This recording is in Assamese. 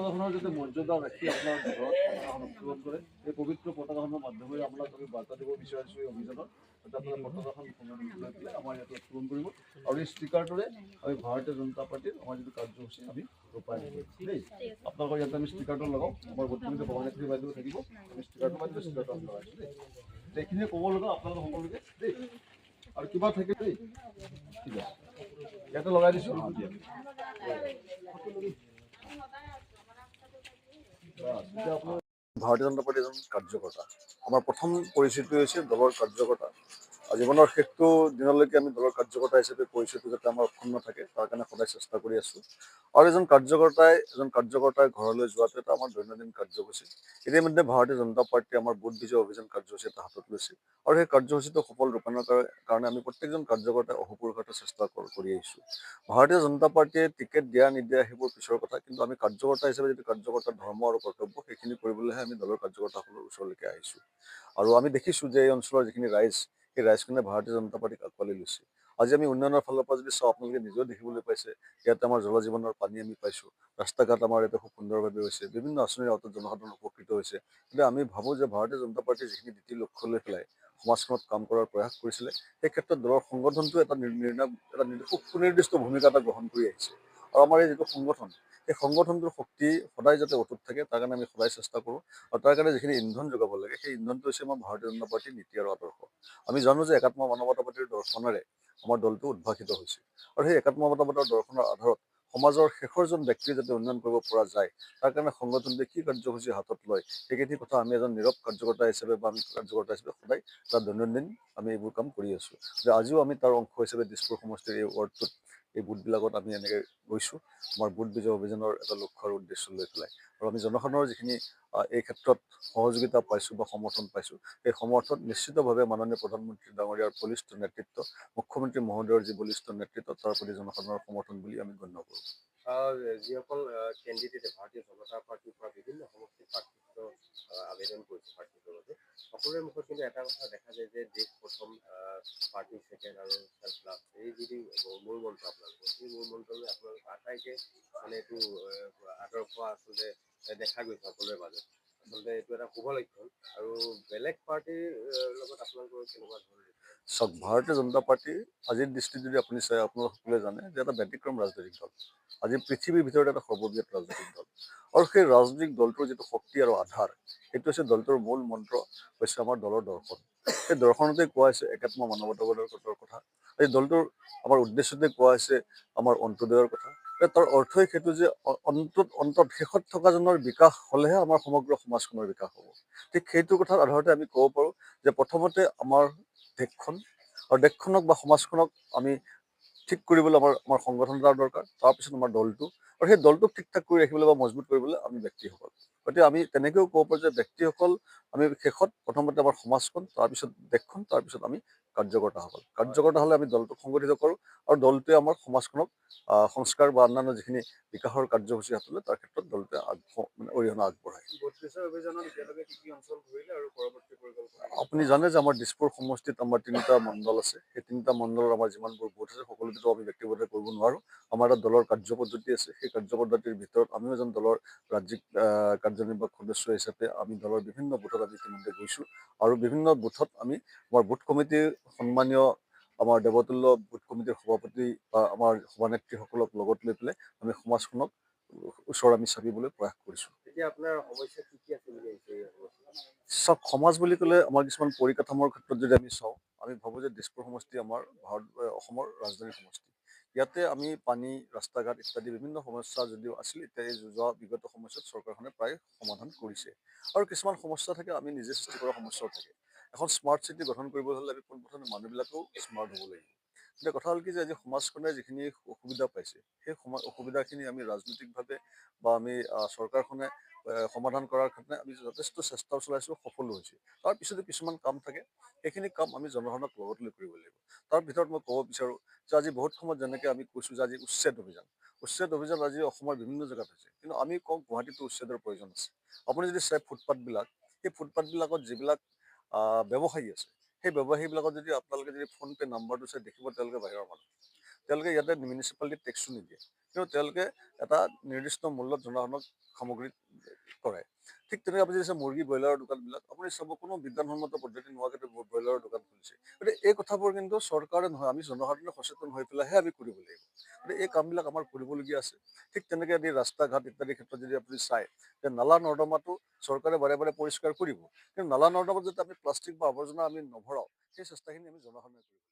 পতাকাখনৰ যাতে মৰ্যাদা ৰাখি আপোনাৰ ঘৰত পতাকাখন উত্তোলন কৰে। এই পবিত্ৰ পতাকাখনৰ মাধ্যমেৰে আপোনাক আমি বাৰ্তা দিব বিচাৰিছোঁ এই অভিযানত, যাতে আপোনাৰ পতাকাখন লৈ পেলাই আমাৰ ইয়াতে উত্তোলন কৰিব। আৰু এই ষ্টিকাৰটোৰে আমি ভাৰতীয় জনতা পাৰ্টীৰ আমাৰ যিটো কাৰ্যসূচী আমি ৰূপায়ণ কৰিম দেই। আপোনালোকৰ ইয়াতে আমি ষ্টিকাৰটো লগাওঁ, আমাৰ বৰ্তমানে সভানেত্ৰী বাইদেউ থাকিব, আমি ষ্টিকাৰটো মাৰি ষ্টিকাৰটো আমি লগাইছোঁ দেই। এইখিনিয়ে ক'ব লগা আপোনালোক সকলোকে দেই। আৰু কিবা থাকে দেই, ঠিক আছে, ইয়াতে লগাই দিছোঁ। ভাৰতীয় জনতা পাৰ্টীৰ এজন কাৰ্যকৰ্তা, আমাৰ প্ৰথম পৰিচিতি হৈছে দলৰ কাৰ্যকৰ্তা। জীৱনৰ শেষটো দিনলৈকে আমি দলৰ কাৰ্যকৰ্তা হিচাপে পৰিচিতি যাতে আমাৰ অক্ষুণ্ণ থাকে তাৰ কাৰণে সদায় চেষ্টা কৰি আছোঁ। আৰু এজন কাৰ্যকৰ্তাই ঘৰলৈ যোৱাটো এটা আমাৰ দৈনন্দিন কাৰ্যসূচী। ইতিমধ্যে ভাৰতীয় জনতা পাৰ্টীয়ে আমাৰ বুথ বিজয় অভিযান কাৰ্যসূচী এটা হাতত লৈছে, আৰু সেই কাৰ্যসূচীটো সফল ৰূপায়ণৰ কাৰণে আমি প্ৰত্যেকজন কাৰ্যকৰ্তাই অহোপুৰুষাৰ্থ চেষ্টা কৰি আহিছোঁ। ভাৰতীয় জনতা পাৰ্টীয়ে টিকেট দিয়া নিদিয়া সেইবোৰ পিছৰ কথা, কিন্তু আমি কাৰ্যকৰ্তা হিচাপে যিটো কাৰ্যকৰ্তাৰ ধৰ্ম আৰু কৰ্তব্য সেইখিনি কৰিবলৈহে আমি দলৰ কাৰ্যকৰ্তাসকলৰ ওচৰলৈকে আহিছোঁ। আৰু আমি দেখিছোঁ যে এই অঞ্চলৰ যিখিনি ৰাইজ, সেই ৰাইজখিনিয়ে ভাৰতীয় জনতা পাৰ্টীক আঁকোৱালি লৈছে। আজি আমি উন্নয়নৰ ফালৰ পৰা যদি চাওঁ, আপোনালোকে নিজেও দেখিবলৈ পাইছে, ইয়াতে আমাৰ জল জীৱনৰ পানী আমি পাইছোঁ, ৰাস্তা ঘাট আমাৰ ইয়াতে খুব সুন্দৰভাৱে হৈছে, বিভিন্ন আঁচনিৰ আওতাত জনসাধাৰণ উপকৃত হৈছে। কিন্তু আমি ভাবোঁ যে ভাৰতীয় জনতা পাৰ্টীয়ে যিখিনি নীতি লক্ষ্য লৈ পেলাই সমাজখনত কাম কৰাৰ প্ৰয়াস কৰিছিলে, সেই ক্ষেত্ৰত দলৰ সংগঠনটো এটা সুনিৰ্দিষ্ট ভূমিকা এটা গ্ৰহণ কৰি আহিছে। আৰু আমাৰ এই যিটো সংগঠন, সেই সংগঠনটোৰ শক্তি সদায় যাতে অটুট থাকে তাৰ কাৰণে আমি সদায় চেষ্টা কৰোঁ। আৰু তাৰ কাৰণে যিখিনি ইন্ধন যোগাব লাগে, সেই ইন্ধনটো হৈছে আমাৰ ভাৰতীয় জনতা পাৰ্টীৰ নীতি আৰু আদৰ্শ। আমি জানো যে একাত্ম মানৱতাবাদীৰ দৰ্শনেৰে আমাৰ দলটো উদ্ভাসিত হৈছে, আৰু সেই একাত্ম মানৱতাবাদৰ দৰ্শনৰ আধাৰত সমাজৰ শেষৰজন ব্যক্তিয়ে যাতে উন্নয়ন কৰিব পৰা যায়, তাৰ কাৰণে সংগঠনটোৱে কি কাৰ্যসূচী হাতত লয়, সেইখিনি কথা আমি এজন নীৰৱ কাৰ্যকৰ্তা হিচাপে বা আমি কাৰ্যকৰ্তা হিচাপে সদায় তাৰ দৈনন্দিন আমি এইবোৰ কাম কৰি আছোঁ। যে আজিও আমি তাৰ অংশ হিচাপে দিছপুৰ সমষ্টিৰ এই ৱাৰ্ডটোত এই বুথবিলাকত আমি এনেকৈ গৈছোঁ, আমাৰ বুথ বিজয় অভিযানৰ এটা লক্ষ্য আৰু উদ্দেশ্য লৈ পেলাই। আৰু আমি জনসাধাৰণৰ যিখিনি এই ক্ষেত্ৰত সহযোগিতা পাইছোঁ বা সমৰ্থন পাইছোঁ, সেই সমৰ্থন নিশ্চিতভাৱে মাননীয় প্ৰধানমন্ত্ৰী ডাঙৰীয়াৰ বলিষ্ঠ নেতৃত্ব, মুখ্যমন্ত্ৰী মহোদয়ৰ যি বলিষ্ঠ নেতৃত্ব, তাৰ প্ৰতি জনসাধাৰণৰ সমৰ্থন বুলি আমি গণ্য কৰোঁ। যিসকল কেণ্ডিডেটে ভাৰতীয় জনতা পাৰ্টীৰ পৰা বিভিন্ন সমষ্টিত প্ৰাৰ্থিত্ব আবেদন কৰিছে প্ৰাৰ্থিত্বৰ বাবে, সকলোৰে মুখত কিন্তু এটা কথা দেখা যায় যে দেশ প্ৰথম, পাৰ্টি ছেকেণ্ড আৰু চেল্ফ লাভ, এই যিটো মূল মন্ত্ৰ আপোনালোকৰ, সেই মূল মন্ত্ৰলৈ আপোনালোক আটাইকে মানে এইটো আদৰ্শ আচলতে দেখা গৈছে সকলোৰে মাজত। আচলতে এইটো এটা শুভ লক্ষণ। আৰু বেলেগ পাৰ্টিৰ লগত আপোনালোকৰ কেনেকুৱা ধৰণৰ? চাওক, ভাৰতীয় জনতা পাৰ্টি আজিৰ দৃষ্টিত যদি আপুনি চাই, আপোনালোক সকলোৱে জানে যে এটা ব্যতিক্ৰম ৰাজনৈতিক দল, আজি পৃথিৱীৰ ভিতৰত এটা সৰ্ববৃহৎ ৰাজনৈতিক দল। আৰু সেই ৰাজনৈতিক দলটোৰ যিটো শক্তি আৰু আধাৰ, সেইটো হৈছে দলটোৰ মূল মন্ত্ৰ হৈছে আমাৰ দলৰ দৰ্শন। সেই দৰ্শনতে কোৱা হৈছে একাত্ম মানৱতাবাদৰ কথা। এই দলটোৰ আমাৰ উদ্দেশ্যতে কোৱা হৈছে আমাৰ অন্ত্যোদয়ৰ কথা। তাৰ অৰ্থই সেইটো যে অন্তত শেষত থকাজনৰ বিকাশ হ'লেহে আমাৰ সমগ্ৰ সমাজখনৰ বিকাশ হ'ব। ঠিক সেইটো কথাৰ আধাৰতে আমি ক'ব পাৰোঁ যে প্ৰথমতে আমাৰ দেশখন, আৰু দেশখনক বা সমাজখনক আমি ঠিক কৰিবলৈ আমাৰ সংগঠন এটাৰ দৰকাৰ, তাৰপিছত আমাৰ দলটো, আৰু সেই দলটোক ঠিক ঠাক কৰি ৰাখিবলৈ বা মজবুত কৰিবলৈ আমি ব্যক্তিসকল। গতিকে আমি তেনেকৈও ক'ব পাৰোঁ যে ব্যক্তিসকল আমি শেষত, প্ৰথমতে আমাৰ সমাজখন, তাৰপিছত দেশখন, তাৰপিছত আমি কাৰ্যকৰ্তা হ'লে আমি দলটোক সংগঠিত কৰোঁ, আৰু দলটোৱে আমাৰ সমাজখনক সংস্কাৰ বা অন্যান্য যিখিনি বিকাশৰ কাৰ্যসূচী হাতত লয় তাৰ ক্ষেত্ৰত দলটোৱে অৰিহণা আগবঢ়ায়। আপুনি জানে যে আমাৰ দিছপুৰ সমষ্টিত আমাৰ 3টা মণ্ডল আছে। সেই 3টা মণ্ডলৰ আমাৰ যিমানবোৰ বুথ আছে, সকলোতো আমি ব্যক্তিগতভাৱে কৰিব নোৱাৰোঁ। আমাৰ এটা দলৰ কাৰ্যপদ্ধতি আছে, সেই কাৰ্যপদ্ধতিৰ ভিতৰত আমিও এজন দলৰ ৰাজ্যিক কাৰ্যনিৰ্বাহক সদস্য হিচাপে আমি দলৰ বিভিন্ন বুথত আমি ইতিমধ্যে গৈছোঁ, আৰু বিভিন্ন বুথত আমি আমাৰ বুথ কমিটিৰ সন্মানীয় আমাৰ দেৱতুল্য বুথ কমিটিৰ সভাপতি বা আমাৰ সভানেত্ৰীসকলক লগত লৈ পেলাই আমি সমাজখনক ওচৰ আমি চাপিবলৈ প্ৰয়াস কৰিছোঁ। এতিয়া আপোনাৰ সমস্যা কি কি আছে বুলি ভাবিছে? চাওক, সমাজ বুলি ক'লে আমাৰ কিছুমান পৰিকাঠামোৰ ক্ষেত্ৰত যদি আমি চাওঁ, আমি ভাবোঁ যে দিছপুৰ সমষ্টি আমাৰ অসমৰ ৰাজধানী সমষ্টি। ইয়াতে আমি পানী, ৰাস্তা ঘাট ইত্যাদি বিভিন্ন সমস্যা যদিও আছিল, এতিয়া এই যোৱা বিগত সময়ছোৱাত চৰকাৰখনে প্ৰায় সমাধান কৰিছে। আৰু কিছুমান সমস্যা থাকে, আমি নিজে সৃষ্টি কৰা সমস্যাও থাকে। এখন স্মাৰ্ট চিটি গঠন কৰিবলৈ হ'লে আমি পোনপ্ৰথমে মানুহবিলাকেও স্মাৰ্ট হ'ব লাগিব। এতিয়া কথা হ'ল কি যে আজি সমাজখনে যিখিনি অসুবিধা পাইছে, সেই অসুবিধাখিনি আমি ৰাজনৈতিকভাৱে বা আমি চৰকাৰখনে সমাধান কৰাৰ কাৰণে আমি যথেষ্ট চেষ্টা চলাইছোঁ, সফলো হৈছোঁ। তাৰ পিছতো কিছুমান কাম থাকে, সেইখিনি কাম আমি জনসাধাৰণক লগত লৈ কৰিব লাগিব। তাৰ ভিতৰত মই ক'ব বিচাৰোঁ যে আজি বহুত সময়ত যেনেকৈ আমি কৈছোঁ যে আজি উচ্ছেদ অভিযান আজি অসমৰ বিভিন্ন জেগাত হৈছে, কিন্তু আমি কওঁ গুৱাহাটীতো উচ্ছেদৰ প্ৰয়োজন আছে। আপুনি যদি চাই ফুটপাথবিলাক, সেই ফুটপাথবিলাকত যিবিলাক ব্যৱসায়ী আছে, সেই ব্যৱসায়ীবিলাকত যদি আপোনালোকে যদি ফোন পে' নাম্বাৰটো চাই দেখিব তেওঁলোকে বাহিৰৰ মানুহ। তেওঁলোকে ইয়াতে মিউনিচিপালিটি টেক্সো নিদিয়ে, কিন্তু তেওঁলোকে এটা নিৰ্দিষ্ট মূল্যত জনসাধাৰণক সামগ্ৰী কৰে। ঠিক তেনেকৈ আপুনি চাইছে মুৰ্গী ব্ৰইলাৰৰ দোকানবিলাক আপুনি চাব কোনো বিজ্ঞানসন্মত পদ্ধতি নোহোৱাকৈ ব্ৰইলাৰৰ দোকান খুলিছে। গতিকে এই কথাবোৰ কিন্তু চৰকাৰে নহয়, আমি জনসাধাৰণে সচেতন হৈ পেলাইহে আমি কৰিব লাগিব। গতিকে এই কামবিলাক আমাৰ কৰিবলগীয়া আছে। ঠিক তেনেকৈ আদি ৰাস্তা ঘাট ইত্যাদি ক্ষেত্ৰত যদি আপুনি চায় যে নালা নৰ্দমাটো চৰকাৰে বাৰে বাৰে পৰিষ্কাৰ কৰিব, কিন্তু নালা নৰ্দমাত যদি আমি প্লাষ্টিক বা আৱৰ্জনা আমি নভৰাওঁ, সেই চেষ্টাখিনি আমি জনসাধাৰণে কৰিব।